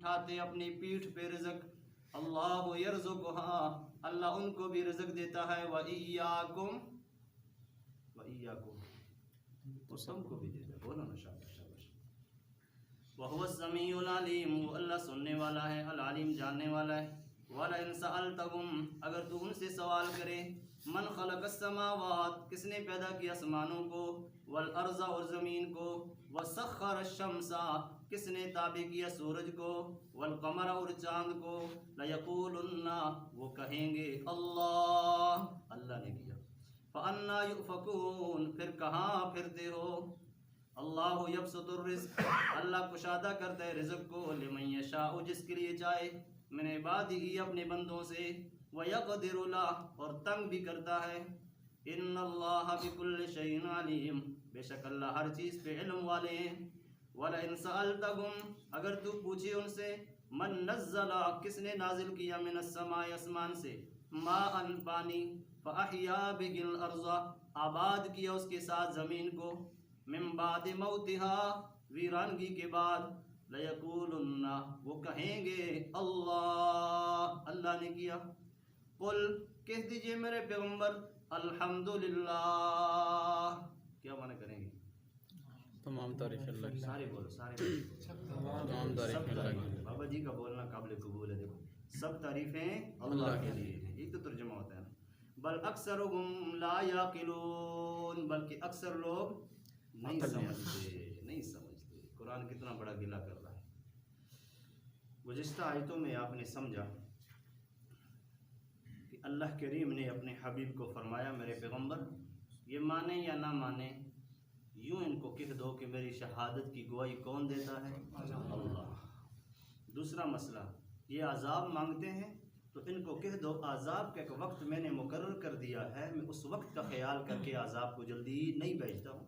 उठाते अपनी पीठ पे रिज़्क़, अल्लाह यर्ज़ुक़ुहा, अल्लाह उनको भी रिज़्क़ देता है, व इय्याकुम, वो सबको भी देता है। बोलो ना शाबाश शाबाश। व हुवा समीउल अलीम, वो अल्लाह सुनने वाला है, अल अलीम जानने वाला है। वला इन सअलतहुम, अगर तू उनसे सवाल करे, मन खलक़स समावात, किसने पैदा किया आसमानों को, वल अर्ज़ और ज़मीन को, व सख़्ख़र शम्सा, किसने ताबे किया सूरज को, वल क़मर और चाँद को, लयक़ूलुन्ना, वो कहेंगे अल्लाह, अल्लाह ने किया। फ़अन्ना युफ़कून, फिर कहाँ फिरते हो। अल्लाहु यबसुतुर रिज़्क़, अल्लाह कुशादा करता है रिज़्क़ को, लिमन यशाउ, जिसके लिए चाहे, मिन इबादिही, अपने बंदों से, व यक़दिरु लह, और तंग भी करता है। इन्नल्लाह बिकुल्लि शैइन अलीम, बेशक अल्लाह हर चीज़ पे इल्म वाले हैं। वला इन सअलतहुम, अगर तू पूछे उनसे, मन नज़्ज़ला, किसने नाजिल किया, मिनस समाए, आसमान से, माअन, पानी, फ़अह्या बिहिल अर्ज़, आबाद किया उसके साथ ज़मीन को, मिन बाद मौतिहा, वीरानगी के बाद, लयक़ूलुन्ना, वो कहेंगे अल्लाह, अल्लाह ने किया। कुल, कह दीजिए मेरे पैगम्बर, अल्हम्दुलिल्लाह, क्या माने करेंगे, तमाम तारीफ अल्लाह की, सारे बोलो, सारे बोलो। तमाम तारीफ सब अल्लाह की। तारीफ, बाबा जी का बोलना काबिल कबूल है। देखो, सब तारीफें अल्लाह के लिए हैं, एक तो तर्जुमा होता है ना। बल अक्सरुहुम ला याकिलून, बल्कि अक्सर लोग नहीं समझते, नहीं समझते। कुरान कितना बड़ा गिला कर रहा है। गुज़िश्ता आयतों में आपने समझा कि अल्लाह करीम ने अपने हबीब को फरमाया, मेरे पैगम्बर, ये माने या ना माने, यूँ इनको कह दो कि मेरी शहादत की गवाही कौन देता है, अल्लाह। दूसरा मसला, ये अजाब मांगते हैं तो इनको कह दो, अजाब का एक वक्त मैंने मुकर्रर कर दिया है, मैं उस वक्त का ख्याल करके अजाब को जल्दी नहीं भेजता हूँ,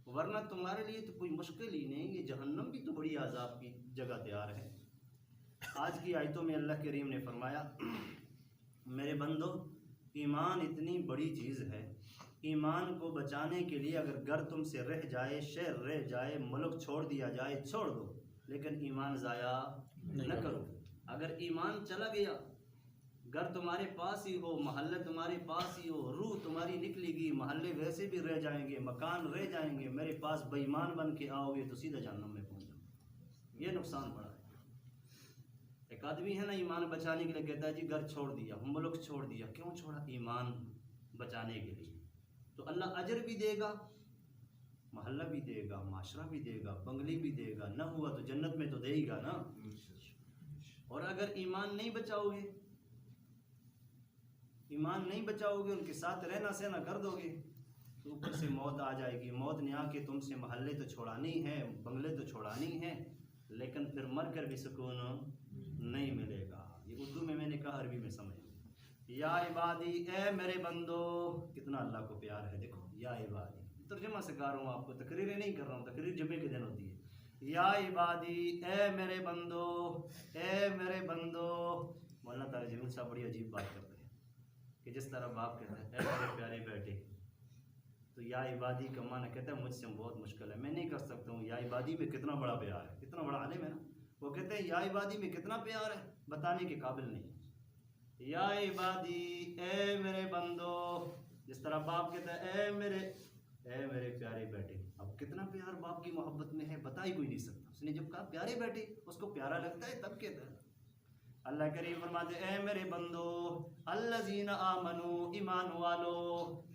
वरना तुम्हारे लिए तो कोई मुश्किल ही नहीं, ये जहन्नम भी तो बड़ी अजाब की जगह तैयार है। आज की आयतों में अल्लाह करीम ने फरमाया, मेरे बंदो, ईमान इतनी बड़ी चीज़ है, ईमान को बचाने के लिए अगर घर तुमसे रह जाए, शहर रह जाए, मुल्क छोड़ दिया जाए, छोड़ दो, लेकिन ईमान ज़ाया न करो। अगर ईमान चला गया, घर तुम्हारे पास ही हो, महल्ले तुम्हारे पास ही हो, रूह तुम्हारी निकलेगी, महल्ले वैसे भी रह जाएंगे, मकान रह जाएंगे, मेरे पास बेईमान बन के आओगे तो सीधा जहन्नम में पहुँच जाओगे। ये नुकसान पड़ा है। एक आदमी है ना, ईमान बचाने के लिए कहता है जी घर छोड़ दिया, मुल्क छोड़ दिया, क्यों छोड़ा, ईमान बचाने के लिए। तो अल्लाह अजर भी देगा, महल्ला भी देगा, माशरा भी देगा, बंगली भी देगा, न हुआ तो जन्नत में तो देगा ना। और अगर ईमान नहीं बचाओगे, ईमान नहीं बचाओगे, उनके साथ रहना सहना कर दोगे, तो ऊपर से मौत आ जाएगी। मौत ने आके तुमसे महल्ले तो छोड़ानी है, बंगले तो छोड़ानी है, लेकिन फिर मर कर भी सुकून नहीं मिलेगा। ये उर्दू में मैंने कहा, अरबी में समझ। या इबादी, ए मेरे बंदो, कितना अल्लाह को प्यार है। देखो, या इबादी, तर्जुमा सिखा रहा हूँ आपको, तकरीरें नहीं कर रहा हूँ, तकरीर जुम्मे के दिन होती है। या इबादी, ए मेरे बंदो, ए मेरे बंदो। मौलाना तारिक जमील साहब बड़ी अजीब बात करते हैं कि जिस तरह बाप कहता है, ए मेरे प्यारे बेटे, तो या इबादी का माना कहता है मुझसे बहुत मुश्किल है, मैं नहीं कर सकता हूँ। या इबादी में कितना बड़ा प्यार है, कितना बड़ा आलिम है ना, वो कहते हैं या इबादी में कितना प्यार है, बताने के काबिल नहीं। या इबादी, ए मेरे बंदो, जिस तरह बाप कहता है ए मेरे प्यारे बेटे। अब कितना प्यार बाप की मोहब्बत में है, बता ही कोई नहीं सकता। उसने जब कहा प्यारे बेटे, उसको प्यारा लगता है तब कहता है। अल्लाह करीम फरमाते, ए मेरे बंदो, अल्लज़ीना आमनू, ईमान वालो।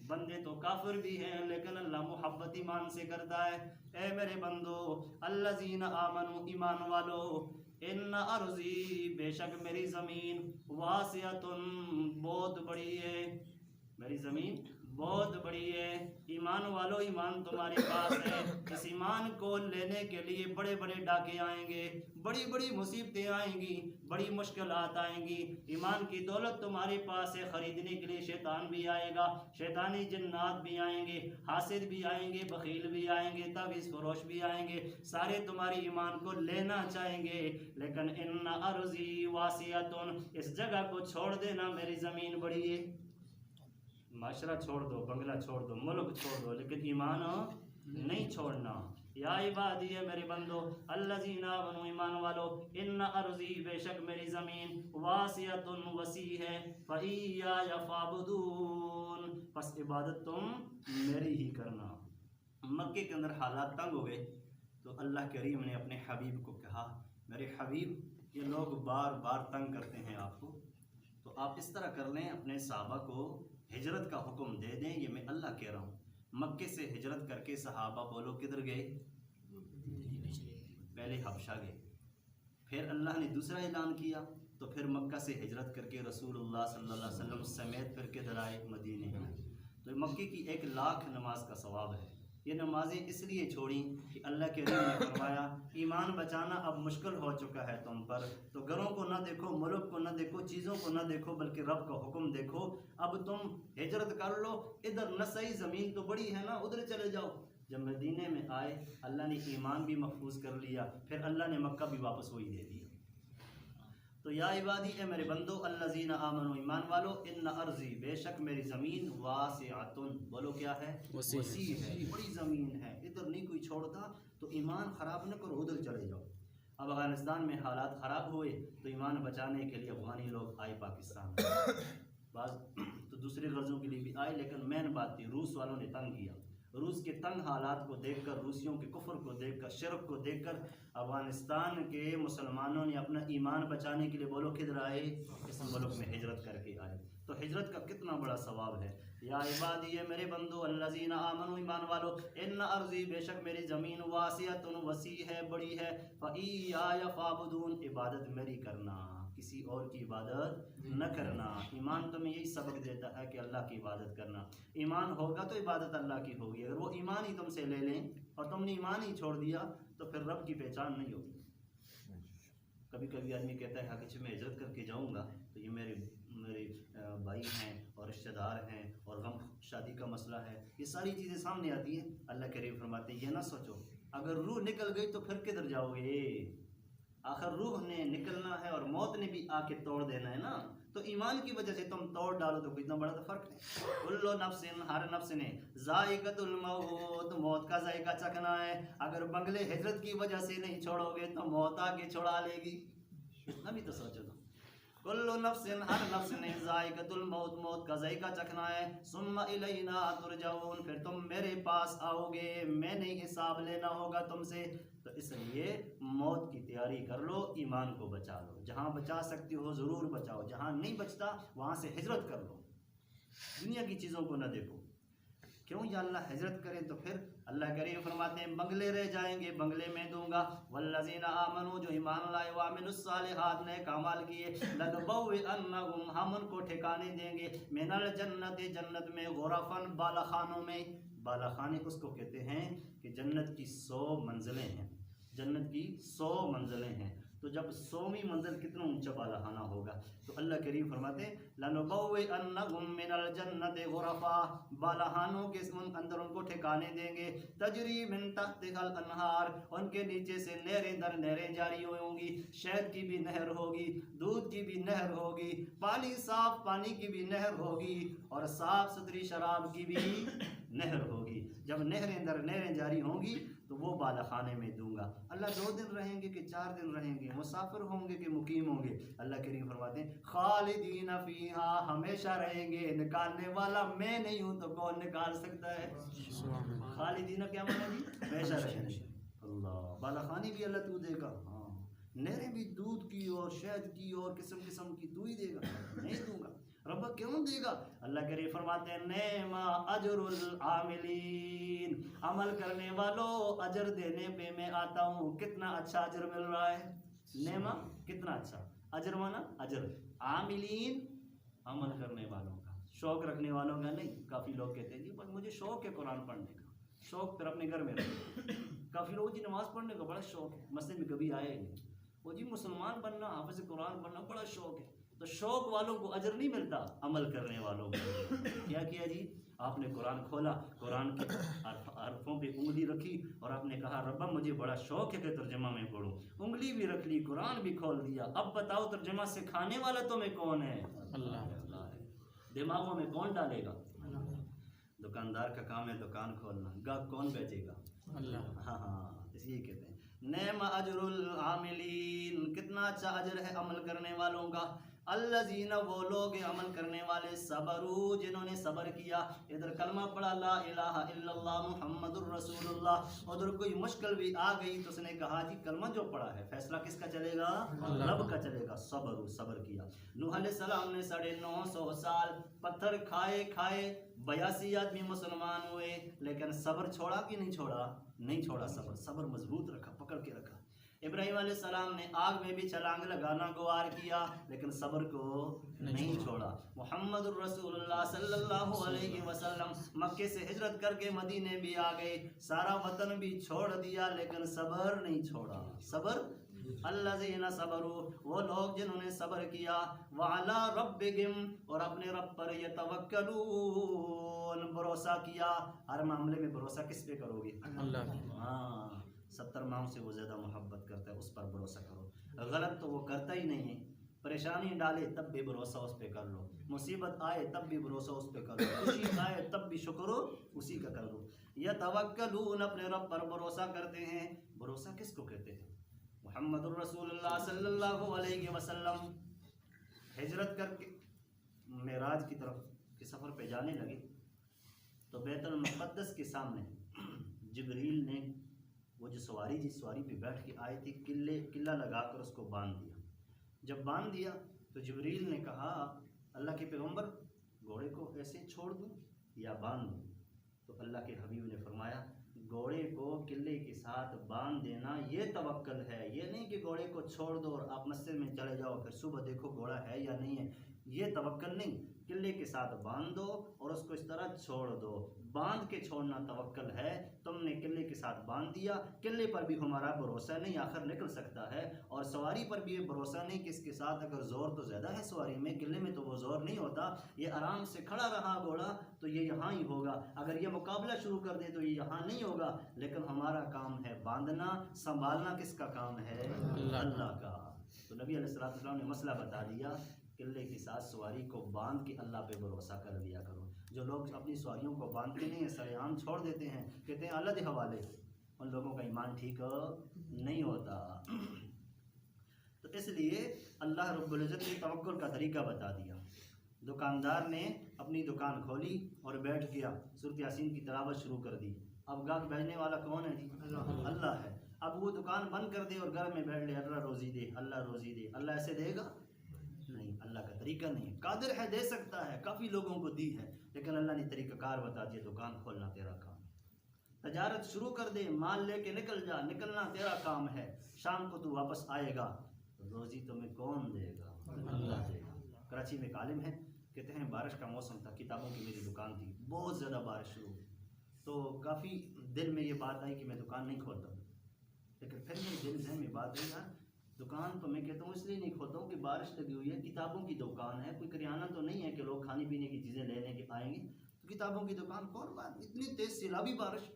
बंदे तो काफिर भी हैं, लेकिन अल्लाह मोहब्बत ईमान से करता है। ए मेरे बंदो, अल्लज़ीना आमनू, ईमान वालो, इन्ना अर्ज़ी, बेशक मेरी ज़मीन, वासिअतुन, बहुत बड़ी है, मेरी ज़मीन बहुत बड़ी है। ईमान वालों, ईमान तुम्हारे पास है, इस ईमान को लेने के लिए बड़े बड़े डाके आएंगे, बड़ी बड़ी मुसीबतें आएंगी, बड़ी मुश्किलात आएंगी। ईमान की दौलत तुम्हारे पास है, ख़रीदने के लिए शैतान भी आएगा, शैतानी जिन्नात भी आएंगे, हासिद भी आएंगे, बखील भी आएंगे, तावीज़ फरोश भी आएंगे, सारे तुम्हारे ईमान को लेना चाहेंगे। लेकिन इन्ना अर्ज़ी वासिअतुन, इस जगह को छोड़ देना, मेरी ज़मीन बड़ी है। माशरा छोड़ दो, बंगला छोड़ दो, मुल्क छोड़ दो, लेकिन ईमान नहीं छोड़ना। یا عبادی ہے میرے بندو الذین آمنوا ایمان والو ان ارضی بے شک میری زمین واسعۃ وسیع ہے فایای فاعبدون پس عبادت تم میری ہی کرنا۔ مکے کے اندر حالات تنگ ہو گئے تو اللہ کریم نے اپنے حبیب کو کہا میرے حبیب یہ لوگ بار بار تنگ کرتے ہیں آپ کو، تو آپ اس طرح کر لیں اپنے صحابہ کو ہجرت کا حکم دے دیں، یہ میں اللہ کہہ رہا ہوں۔ مکے سے ہجرت کر کے صحابہ بولو کدھر گئے؟ پہلے حبشہ گئے، پھر اللہ نے دوسرا اعلان کیا تو پھر مکہ سے ہجرت کر کے رسول اللہ صلی اللہ علیہ وسلم سمیت پھر کدھر آئے؟ مدینے میں۔ تو مکے کی 1,00,000 نماز کا ثواب ہے۔ یہ نمازیں اس لیے چھوڑیں کہ اللہ کے رسول نے فرمایا ایمان بچانا اب مشکل ہو چکا ہے تم پر، تو گھروں کو نہ دیکھو، ملک کو نہ دیکھو، چیزوں کو نہ دیکھو، بلکہ رب کا حکم دیکھو۔ اب تم ہجرت کر لو، ادھر نسائی زمین تو بڑی ہے نا، ادھر چلے جاؤ۔ جب مدینے میں آئے اللہ نے ایمان بھی محفوظ کر لیا، پھر اللہ نے مکہ بھی واپس وہی دے دیا۔ تو یا عبادی اے میرے بندو الذین آمنوا ایمان والو ان ارضی بے شک میری زمین واسعۃ، بولو کیا ہے؟ وسیع ہے، بڑی زمین ہے، ادھر نہیں کوئی چھوڑتا، تو ایمان خراب نہ کرو، ادھر چلے جاؤ۔ اب افغانستان میں حالات خراب ہوئے تو ایمان بچانے کے لیے افغانی لوگ آئے پاکستان میں، بعض تو دوسرے غرضوں کے لیے بھی آئے، لیکن مین بات تھی روس والوں نے تنگ کیا۔ روس کے تنگ حالات کو دیکھ کر، روسیوں کے کفر کو دیکھ کر، شرک کو دیکھ کر افغانستان کے مسلمانوں نے اپنا ایمان بچانے کے لیے بولو کدھر آئے؟ اس ملک میں ہجرت کر کے آئے۔ تو ہجرت کا کتنا بڑا ثواب ہے۔ یا عبادی میرے بندو الذین آمنوا ایمان والو ان ارضی بے شک میری زمین واسعۃ وسیع ہے، بڑی ہے، فایای فاعبدون عبادت میری کرنا، کسی اور کی عبادت نہ کرنا۔ ایمان تمہیں یہی سبق دیتا ہے کہ اللہ کی عبادت کرنا۔ ایمان ہوگا تو عبادت اللہ کی ہوگی، اگر وہ ایمان ہی تم سے لے لیں اور تم نے ایمان ہی چھوڑ دیا تو پھر رب کی پہچان نہیں ہوگی۔ کبھی کبھی آدمی کہتا ہے کہ میں ہجرت کر کے جاؤں گا تو یہ میرے بھائی ہیں اور رشتہ دار ہیں اور غم شادی کا مسئلہ ہے، یہ ساری چیزیں سامنے آتی ہیں۔ اللہ کریم فرماتے ہیں یہ نہ سوچو، اگر روح نکل گئی تو پھر کدھر جاؤ گے؟ آخر روح نے نکلنا ہے اور موت نے بھی آ کے توڑ دینا ہے نا، تو ایمان کی وجہ سے تم توڑ ڈالو تو اتنا بڑا تو فرق نہیں۔ کل نفس ہر نفس نے ذائقۃ الموت موت کا ذائقہ چکھنا ہے۔ اگر بنگلے ہجرت کی وجہ سے نہیں چھوڑو گے تو موت آ کے چھڑا لے گی، اتنا بھی تو سوچو نا۔ کل نفس ہر نفس نے ذائقۃ الموت موت کا ذائقہ چکھنا ہے، ثم الینا ترجعون پھر تم میرے پاس آؤ گے، میں نے حساب لینا ہوگا تم سے۔ تو اس لیے موت کی تیاری کر لو، ایمان کو بچا لو، جہاں بچا سکتے ہو ضرور بچاؤ، جہاں نہیں بچتا وہاں سے ہجرت کر لو، دنیا کی چیزوں کو نہ دیکھو۔ کیوں یا اللہ ہجرت کریں تو پھر اللہ کریم فرماتے ہیں بنگلے رہ جائیں گے، بنگلے میں دوں گا۔ والذین آمنوا جو ایمان لائے وعملوا الصالحات نیک اعمال کیے، لنبوئنہم ہم ان کو ٹھکانے دیں گے، من الجنت جنت میں، غرفاً بالا خانوں میں۔ بالا خانے اس کو کہتے ہیں کہ جنت کی 100 منزلیں ہیں، جنت کی 100 منزلیں ہیں، تو جب 100ویں منزل کتنا اونچا بالا خانہ ہوگا؟ تو اللہ کریم فرماتے ہیں لَنُبَوِّئَنَّهُم مِّنَ الْجَنَّةِ غُرَفًا بالا خانوں کے اندر ان کو ٹھکانے دیں گے، تجری من تحتها الانہار ان کے نیچے سے نہریں در نہریں جاری ہوں گی، شہد کی بھی نہر ہوگی، دودھ کی بھی نہر ہوگی، پانی صاف پانی کی بھی نہر ہوگی، اور صاف ستھری شراب کی بھی نہر ہوگی۔ جب نہریں در نہریں جاری ہوں گی تو وہ بالا خانے میں دوں گا۔ اللہ 2 دن رہیں گے کہ 4 دن رہیں گے، مسافر ہوں گے کہ مقیم ہوں گے؟ اللہ کریم فرماتے ہیں خالدین فیہا ہمیشہ رہیں گے، نکالنے والا میں نہیں ہوں تو کون نکال سکتا ہے؟ خالدین کیا معنی جی؟ ہمیشہ رہیں گے۔ اللہ بالا خانی بھی اللہ تو دے گا، ہاں نہریں بھی دودھ کی اور شہد کی اور قسم قسم کی تو ہی دے گا، نہیں دوں گا۔ رب کیوں دے گا؟ اللہ کریم فرماتے ہیں نعم اجر العاملین عمل کرنے والوں اجر دینے پہ میں آتا ہوں، کتنا اچھا اجر مل رہا ہے۔ نعمہ کتنا اچھا، اجر مانا اجر، عاملین عمل کرنے والوں کا، شوق رکھنے والوں کا نہیں۔ کافی لوگ کہتے ہیں جی بس مجھے شوق ہے قرآن پڑھنے کا، شوق پھر اپنے گھر میں رکھیں۔ کافی لوگ جی نماز پڑھنے کا بڑا شوق ہے، مسجد میں کبھی آئے نہیں، وہ جی مسلمان بننا حافظ قرآن پڑھنا بڑا شوق ہے۔ تو شوق والوں کو اجر نہیں ملتا، عمل کرنے والوں کو کیا کیا جی؟ آپ نے قرآن کھولا، قرآن کے حرفوں پہ انگلی رکھی اور آپ نے کہا ربا مجھے بڑا شوق ہے کہ ترجمہ میں پڑھوں، انگلی بھی رکھ لی، قرآن بھی کھول دیا۔ اب بتاؤ ترجمہ سکھانے والا تمہیں کون ہے؟ اللہ ہے۔ دماغوں میں کون ڈالے گا؟ دکاندار کا کام ہے دکان کھولنا، گاہک کون بیچے گا؟ ہاں ہاں اس لیے کہتے ہیں نعم اجر العاملین، کتنا اچھا اجر ہے عمل کرنے والوں کا. الذین، وہ لوگ عمل کرنے والے، صبروا، جنہوں نے صبر کیا. ادھر کلمہ پڑھا لا الہ الا اللہ محمد الرسول اللہ، ادھر کوئی مشکل بھی آ گئی تو اس نے کہا جی کلمہ جو پڑھا ہے فیصلہ کس کا چلے گا؟ رب کا چلے گا. صبر کیا. نوح علیہ السلام نے 950 سال پتھر کھائے 82 آدمی مسلمان ہوئے، لیکن صبر چھوڑا کہ نہیں چھوڑا؟ نہیں چھوڑا. صبر مضبوط رکھا، پکڑ کے رکھا. ابراہیم علیہ السلام نے آگ میں بھی چھلانگ لگانا گوار کیا، لیکن صبر کو نہیں چھوڑا. محمد الرسول اللہ صلی اللہ علیہ وسلم مکے سے ہجرت کر کے مدینے بھی آ گئے، سارا وطن بھی چھوڑ دیا، لیکن صبر نہیں چھوڑا. صبر الذین صبروا، وہ لوگ جنہوں نے صبر کیا. وعلی ربہم، اور اپنے رب پر یتوکلون، بھروسہ کیا. ہر معاملے میں بھروسہ کس پہ کرو گے؟ اللہ. ہاں 70 ماہوں سے وہ زیادہ محبت کرتا ہے، اس پر بھروسہ کرو. غلط تو وہ کرتا ہی نہیں ہے. پریشانی ڈالے تب بھی بھروسہ اس پہ کر لو، مصیبت آئے تب بھی بھروسہ اس پہ کر لو، خوشی آئے تب بھی شکر اسی کا کر لو. یتوکلون، اپنے رب پر بھروسہ کرتے ہیں. بھروسہ کس کو کہتے ہیں؟ محمد الرسول اللہ صلی اللہ علیہ وسلم ہجرت کر کے معراج کی طرف کے سفر پہ جانے لگے تو بیت المقدس کے سامنے جبریل نے وہ جو سواری پہ بیٹھ کے آئے تھے، قلعہ لگا کر اس کو باندھ دیا. جب باندھ دیا تو جبریل نے کہا اللہ کے پیغمبر گھوڑے کو ایسے چھوڑ دوں یا باندھ دوں؟ تو اللہ کے حبیب نے فرمایا گھوڑے کو قلعے کے ساتھ باندھ دینا یہ توکل ہے، یہ نہیں کہ گھوڑے کو چھوڑ دو اور آپ مسجد میں چلے جاؤ پھر صبح دیکھو گھوڑا ہے یا نہیں ہے. یہ توکل نہیں. قلعے کے ساتھ باندھ دو اور اس کو اس طرح چھوڑ دو. باندھ کے چھوڑنا توکل ہے. تم نے قلعے کے ساتھ باندھ دیا، قلعے پر بھی ہمارا بھروسہ نہیں، آخر نکل سکتا ہے. اور سواری پر بھی یہ بھروسہ نہیں کہ اس کے ساتھ اگر زور تو زیادہ ہے سواری میں، قلعے میں تو وہ زور نہیں ہوتا. یہ آرام سے کھڑا رہا گھوڑا تو یہ یہاں ہی ہوگا، اگر یہ مقابلہ شروع کر دے تو یہ یہاں نہیں ہوگا. لیکن ہمارا کام ہے باندھنا، سنبھالنا کس کا کام ہے؟ اللہ کا. تو نبی علیہ السلام نے مسئلہ بتا دیا، قلعے کے ساتھ سواری کو باندھ کے اللہ پہ بھروسہ کر لیا کرو. جو لوگ اپنی سواریوں کو باندھتے نہیں ہیں، سرے عام چھوڑ دیتے ہیں، کہتے ہیں اللہ کے حوالے، ان لوگوں کا ایمان ٹھیک نہیں ہوتا. تو اس لیے اللہ رب العزت نے توکل کا طریقہ بتا دیا. دکاندار نے اپنی دکان کھولی اور بیٹھ گیا، سورۃ یاسین کی تلاوت شروع کر دی. اب گاہک بھیجنے والا کون ہے جی؟ اللہ ہے. اب وہ دکان بند کر دے اور گھر میں بیٹھ لے اللہ روزی دے، اللہ روزی دے. اللہ ایسے دے گا؟ نہیں، اللہ کا طریقہ نہیں ہے. قادر ہے، دے سکتا ہے، کافی لوگوں کو دی ہے، لیکن اللہ نے طریقہ کار بتا دیا. دکان کھولنا تیرا کام ہے، تجارت شروع کر دے، مال لے کے نکل جا، نکلنا تیرا کام ہے. شام کو تو واپس آئے گا، روزی تمہیں کون دے گا؟ اللہ دے گا. کراچی میں ایک عالم ہے، کہتے ہیں بارش کا موسم تھا، کتابوں کی میری دکان تھی، بہت زیادہ بارش شروع ہوئی تو کافی دل میں یہ بات آئی کہ میں دکان نہیں کھولتا ہوں. لیکن پھر میرے دل ذہن میں بات آئی یار دکان تو میں کہتا ہوں اس لیے نہیں کھولتا ہوں کہ بارش لگی ہوئی ہے، کتابوں کی دکان ہے، کوئی کریانہ تو نہیں ہے کہ لوگ کھانے پینے کی چیزیں لینے کے آئیں گے. تو کتابوں کی دکان کون بات، اتنی تیز سیلابی بارش.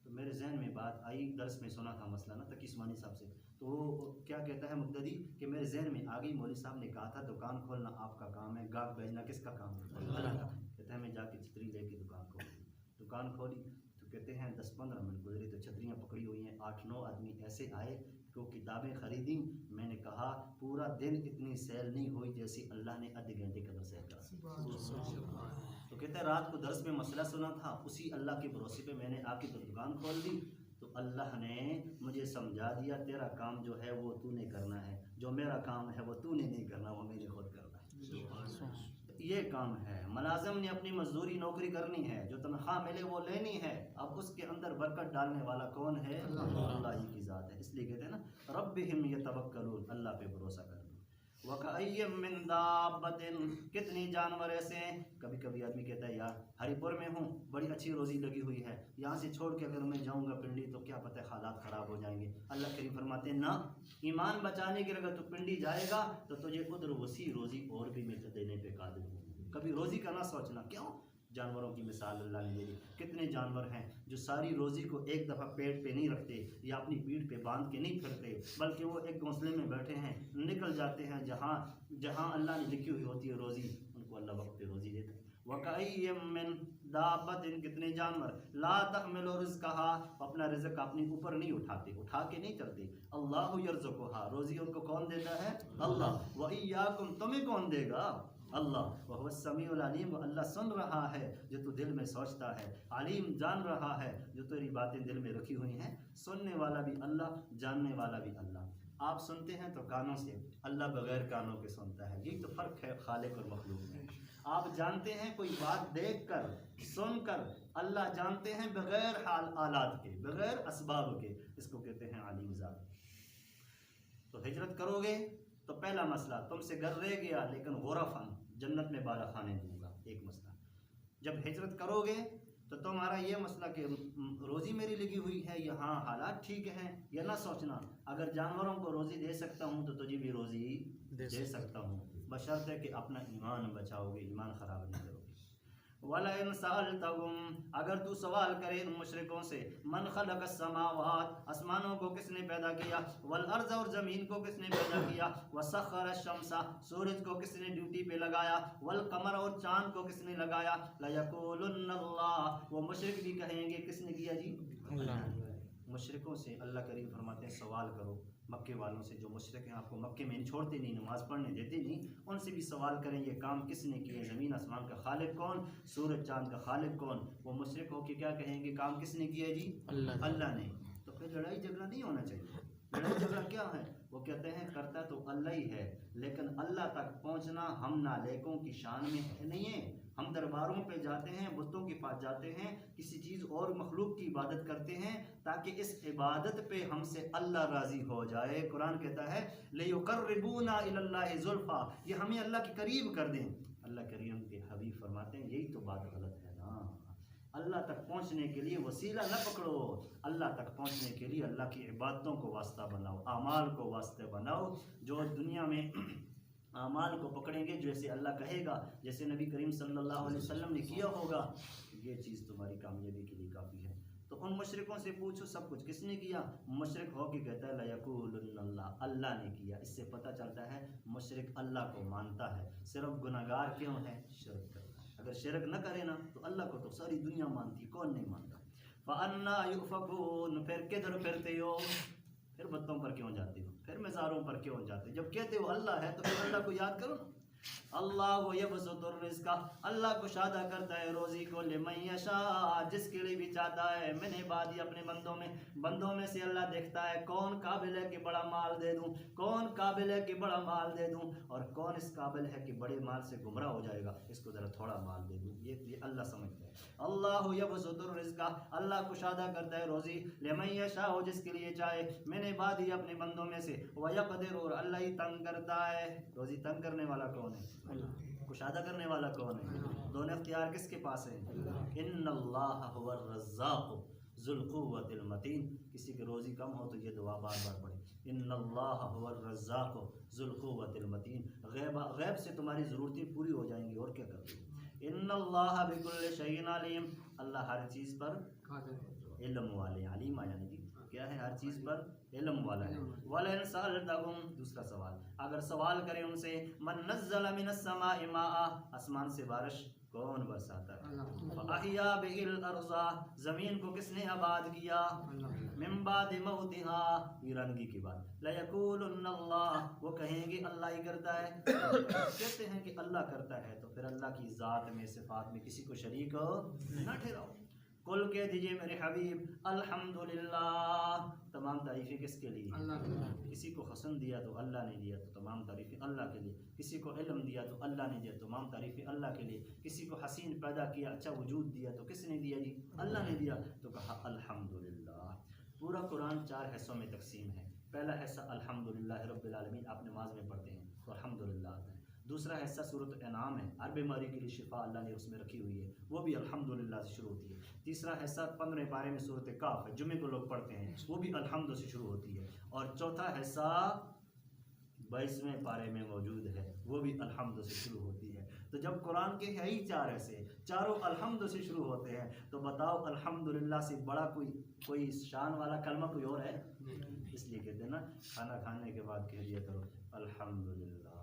تو میرے ذہن میں بات آئی، درس میں سنا تھا مسئلہ نا تقی عثمانی صاحب سے، تو وہ کیا کہتا ہے مقتدی کہ میرے ذہن میں آ گئی، مولوی صاحب نے کہا تھا دکان کھولنا آپ کا کام ہے، گاہک بھیجنا کس کا کام ہے؟ اللہ کا. کہتا ہے میں جا کے چھتری لے کے دکان کھولی تو کہتے ہیں 10-15 منٹ گزرے تو چھتریاں پکڑی ہوئی ہیں، 8-9 آدمی ایسے آئے کہ وہ کتابیں خریدیں. میں نے کہا پورا دن اتنی سیل نہیں ہوئی جیسی اللہ نے آدھے گھنٹے کا درس ہے. تو کہتے ہیں رات کو درس میں مسئلہ سنا تھا، اسی اللہ کے بھروسے پہ میں نے آ کے دکان کھول دی. تو اللہ نے مجھے سمجھا دیا تیرا کام جو ہے وہ تو نے کرنا ہے، جو میرا کام ہے وہ تو نے نہیں کرنا، وہ میں نے خود کرنا ہے. یہ کام ہے. ملازم نے اپنی مزدوری نوکری کرنی ہے، جو تنخواہ ملے وہ لینی ہے. اب اس کے اندر برکت ڈالنے والا کون ہے؟ اللہ ہی کی ذات ہے. اس لیے کہتے ہیں نا ربہم یتوکلون، اللہ پہ بھروسہ کرنا. وَكَأَيٍّ مِّن دَابَّةٍ، کتنی جانور ایسے ہیں. کبھی کبھی آدمی کہتا ہے یار ہری پور میں ہوں، بڑی اچھی روزی لگی ہوئی ہے، یہاں سے چھوڑ کے اگر میں جاؤں گا پنڈی تو کیا پتہ حالات خراب ہو جائیں گے. اللہ کریم فرماتے ہیں نہ، ایمان بچانے کے اگر تو پنڈی جائے گا تو تجھے ادھر وسیع روزی اور بھی میں دینے پہ قادر ہوں. کبھی روزی کا نہ سوچنا. کیوں؟ جانوروں کی مثال اللہ نے دی. کتنے جانور ہیں جو ساری روزی کو ایک دفعہ پیٹ پہ نہیں رکھتے یا اپنی پیٹھ پہ باندھ کے نہیں پھرتے، بلکہ وہ ایک گھونسلے میں بیٹھے ہیں، نکل جاتے ہیں جہاں اللہ نے لکھی ہوئی ہوتی ہے روزی، ان کو اللہ وقت پہ روزی دیتا ہے. वकअय्यिम मिन दाब्बतिन, कितने जानवर, ला तहमिलु रिज़्क़हा, अपना रिज़्क़ अपने ऊपर नहीं उठाते, उठा के नहीं चलते। अल्लाहु यर्ज़ुक़ुहा, रोज़ी उनको कौन देता है? अल्लाह। व इय्याकुम, तुम्हें कौन देगा? अल्लाह। व हुवा समीउल अलीम, अल्लाह सुन रहा है जो तू दिल में सोचता है, अलीम जान रहा है जो तेरी बातें दिल में रखी हुई हैं। सुनने वाला भी अल्लाह, जानने वाला भी अल्लाह। आप सुनते हैं तो कानों से, अल्लाह बगैर कानों के सुनता है। यही तो फ़र्क है खालिक और मखलूक में। आप जानते हैं कोई बात देख कर सुन कर, अल्लाह जानते हैं बगैर हाल आलात के, बगैर असबाब के। इसको कहते हैं अलीम ज़ात। तो हिजरत करोगे तो पहला मसला, तुमसे घर रह गया लेकिन गुरफन, जन्नत में बाला खाने दूंगा, एक मसला। जब हिजरत करोगे तो तुम्हारा ये मसला कि रोज़ी मेरी लगी हुई है, यहाँ हालात ठीक हैं, यह ना सोचना अगर जानवरों को रोज़ी दे सकता हूँ तो तुझे भी रोज़ी दे सकता हूँ, बशर्ते कि अपना ईमान बचाओगे, ईमान ख़राब नहीं करोगे। वलइन सअलतहुम, अगर तू सवाल करे उन मुशरिकों से, मन खलक़स समावात, आसमानों को किसने पैदा किया, वल अर्ज़, और ज़मीन को किसने पैदा किया, वसख़्ख़र अश-शम्सा, सूरज को किसने ड्यूटी पे लगाया, वल कमर, और चाँद को किसने लगाया, लयक़ूलुन्न अल्लाह, वो मुशरिक भी कहेंगे किसने किया जी? अल्लाह। मुशरिकों से अल्लाह करीम फरमाते हैं सवाल करो, मक्के वालों से जो मुशरिक हैं, आपको मक्के में छोड़ते नहीं, नमाज़ पढ़ने देते नहीं, उनसे भी सवाल करें ये काम किसने किए, ज़मीन आसमान का खालिक कौन, सूरज चाँद का खालिक कौन। वो मुशरिक हो के क्या कहेंगे, काम किसने किया जी? अल्लाह ने। तो फिर लड़ाई झगड़ा नहीं होना चाहिए। लड़ाई झगड़ा क्या है? वो कहते हैं करता तो अल्लाह ही है, लेकिन अल्लाह तक पहुँचना हम नालायकों की शान में नहीं है। हम दरबारों पे जाते हैं, बुतों के पास जाते हैं, किसी चीज़ और मखलूक की इबादत करते हैं ताकि इस इबादत पे हमसे अल्लाह राज़ी हो जाए। कुरान कहता है लियुक़र्रिबूना इलल्लाहि ज़ुल्फ़ा, ये हमें अल्लाह के करीब कर दें। अल्लाह करीम के हबीब फरमाते हैं यही तो बात गलत है ना। अल्लाह तक पहुँचने के लिए वसीला न पकड़ो, अल्लाह तक पहुँचने के लिए अल्लाह की इबादतों को वास्ता बनाओ, आमाल को वास्ते बनाओ। जो दुनिया में आमाल को पकड़ेंगे जैसे अल्लाह कहेगा, जैसे नबी करीम सल्लल्लाहु अलैहि वसल्लम ने किया होगा, ये चीज़ तुम्हारी कामयाबी के लिए काफ़ी है। तो उन मुशरिकों से पूछो सब कुछ किसने किया। मुशरिक हो के कहता है लयक़ूलुन्नल्लाह, अल्लाह ने किया। इससे पता चलता है मुशरिक अल्लाह को मानता है, सिर्फ गुनहगार क्यों है, शिरक करता है। अगर शिरक न करे ना तो अल्लाह को तो सारी दुनिया मानती, कौन नहीं मानता। फ़अन्ना युफ़कून, फिर किधर फिरते हो, फिर बत्तों पर क्यों जाते हो, फिर मज़ारों पर क्यों जाते हो। जब कहते हो अल्लाह है तो फिर अल्लाह को याद करो ना। अल्लाह यबसुतुर रिज़्क़, अल्लाह कुशादा करता है रोज़ी को, लिमन यशा, जिसके लिए भी चाहता है, मैंने बादी अपने बंदों में से अल्लाह देखता है कौन काबिल है कि बड़ा माल दे दूं, कौन काबिल है कि बड़ा माल दे दूं, और कौन इस काबिल है कि बड़े माल से गुमराह हो जाएगा, इसको ज़रा थोड़ा माल दे दूं। ये अल्लाह समझता है। अल्लाह यबसुतुर रिज़्क़, अल्लाह कुशादा करता है रोज़ी, लिमन यशा, जिसके लिए चाहे, मैंने बादी अपने बंदों में से, व यक़दिर, और अल्लाह ही तंग करता है। रोज़ी तंग करने वाला कौन है, कुशादा करने वाला कौन है। दोनों इख्तियार किसके पास है। इन्नल्लाह हुवर रज़्ज़ाक़ु ज़ुल क़ुव्वतिल मतीन, किसी की रोज़ी कम हो तो ये दुआ बार बार पढ़े, इन्नल्लाह हुवर रज़्ज़ाक़ु ज़ुल क़ुव्वतिल मतीन। गैब से तुम्हारी ज़रूरतें पूरी हो जाएंगी, और क्या करोगे। इन्नल्लाह बिकुल्लि शैइन अलीम, अल्लाह हर चीज़ पर इल्म वाले, अलीम यानी कि क्या है, हर चीज़ पर इल्म वाला है। वलन सअलतहुम, दूसरा सवाल, अगर सवाल करें उनसे, मन नज़्ज़ल मिनस समाइ माआ, आसमान से बारिश कौन बरसाता है, अहिया बिहिल अर्ज़ा, ज़मीन को किसने आबाद किया, मिन बादि मौतिहा, वीरानगी के बाद, लयक़ूलुन्नल्लाह, वो कहेंगे अल्लाह ही करता है। कहते हैं कि अल्लाह करता है तो फिर अल्लाह की ज़ात में, सिफ़ात में किसी को शरीक न ठहराओ। कुल कह दीजिए मेरे हबीब अल्हम्दुलिल्लाह, तमाम तारीफ़ें किसके लिए, किसी को हसन दिया तो अल्लाह ने दिया तो तमाम तारीफ़ें अल्लाह के लिए, किसी को इल्म दिया तो अल्लाह ने दिया, तमाम तारीफ़ें अल्लाह के लिए, किसी को हसीन पैदा किया, अच्छा वजूद दिया तो किसने दिया जी, अल्लाह ने दिया, तो कहा अल्हम्दुलिल्लाह। पूरा कुरान 4 हिस्सों में तकसीम है। पहला हिस्सा अल्हम्दुलिल्लाह रब्बिल आलमीन, आप नमाज में पढ़ते हैं तो अल्हम्दुलिल्लाह आता है। दूसरा हिस्सा सूरत अनाम है, हर बीमारी के लिए शिफा अल्लाह ने उसमें रखी हुई है, वो भी अल्हम्दुलिल्लाह से शुरू होती है। तीसरा हिस्सा 15 पारे में सूरत काफ है, जुमे को लोग पढ़ते हैं, वो भी अल्हम्दु से शुरू होती है। और चौथा हिस्सा 22वें पारे में मौजूद है, वो भी अल्हम्दु से शुरू होती है। तो जब कुरान के है ही 4 ऐसे, चारों अल्हम्दु से शुरू होते हैं, तो बताओ अल्हम्दुलिल्लाह से बड़ा कोई शान वाला कलमा कोई और है। इसलिए कहते हैं ना, खाना खाने के बाद कह दिया करो अल्हम्दुलिल्लाह,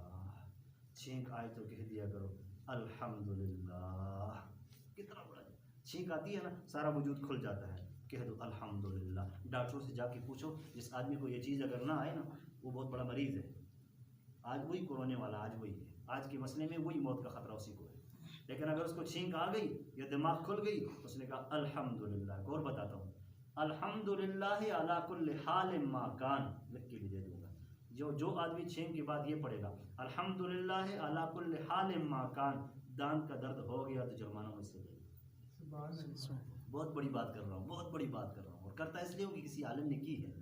छींक आए तो कह दिया करो अल्हम्दुलिल्लाह। कितना बड़ा छींक आती है ना, सारा वजूद खुल जाता है, कह दो अल्हम्दुलिल्लाह। डॉक्टरों से जाके पूछो, जिस आदमी को ये चीज़ अगर ना आए ना, वो बहुत बड़ा मरीज़ है। आज वही कोरोने वाला, आज वही है, आज के मसले में वही मौत का ख़तरा उसी को है। लेकिन अगर उसको छींक आ गई या दिमाग खुल गई, उसने कहा अल्हम्दुलिल्लाह। गौर बताता हूँ, अल्हम्दुलिल्लाह अला कुल्लि हाल मा कान, लिख के भी दे दूँगा। जो आदमी छींक के बाद ये पढ़ेगा अल्हम्दुलिल्लाह अला कुल्लि हाल मा कान, दांत का दर्द हो गया तो जुर्माना मुझसे ले। बहुत बड़ी बात कर रहा हूँ, बहुत बड़ी बात कर रहा हूँ। और करता इसलिए कि किसी आलिम ने की है।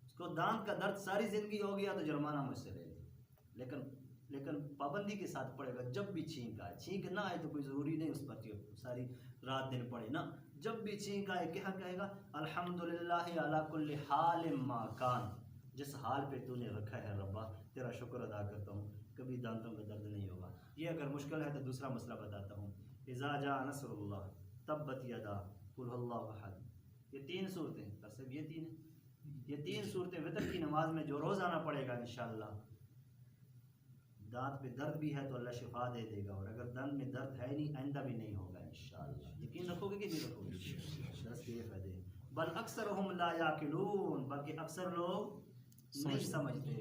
उसको दांत का दर्द सारी ज़िंदगी हो गया तो जुर्माना मुझसे ले। लेकिन पाबंदी के साथ पड़ेगा। जब भी छींक आए, छींक ना आए तो कोई ज़रूरी नहीं उस पर सारी रात दिन पड़े ना। जब भी छींक आए क्या कहेगा, अल्हम्दुलिल्लाह अला कुल्लि हाल मा कान, जिस हाल पे तूने रखा है रब्बा, तेरा शुक्र अदा करता हूँ, कभी दांतों का दर्द नहीं होगा। ये अगर मुश्किल है तो दूसरा मसला बताता हूँ, इज़ा जा नसरुल्लाह तब्बत यदा कुल हुवल्लाहु अहद। ये 3 सूरतें, पर सिर्फ ये 3 सूरतें वितर की नमाज में जो रोज़ाना पड़ेगा इंशाअल्लाह, दांत पे दर्द भी है तो अल्लाह शिफा दे देगा, और अगर दांत में दर्द है नहीं, आइंदा भी नहीं होगा इंशाअल्लाह। यकीन रखोगे कि नहीं रखोगे? दर्द के ये फायदे। बल अक्सरहुम ला याकिलून, बल्कि अक्सर लोग नहीं समझते।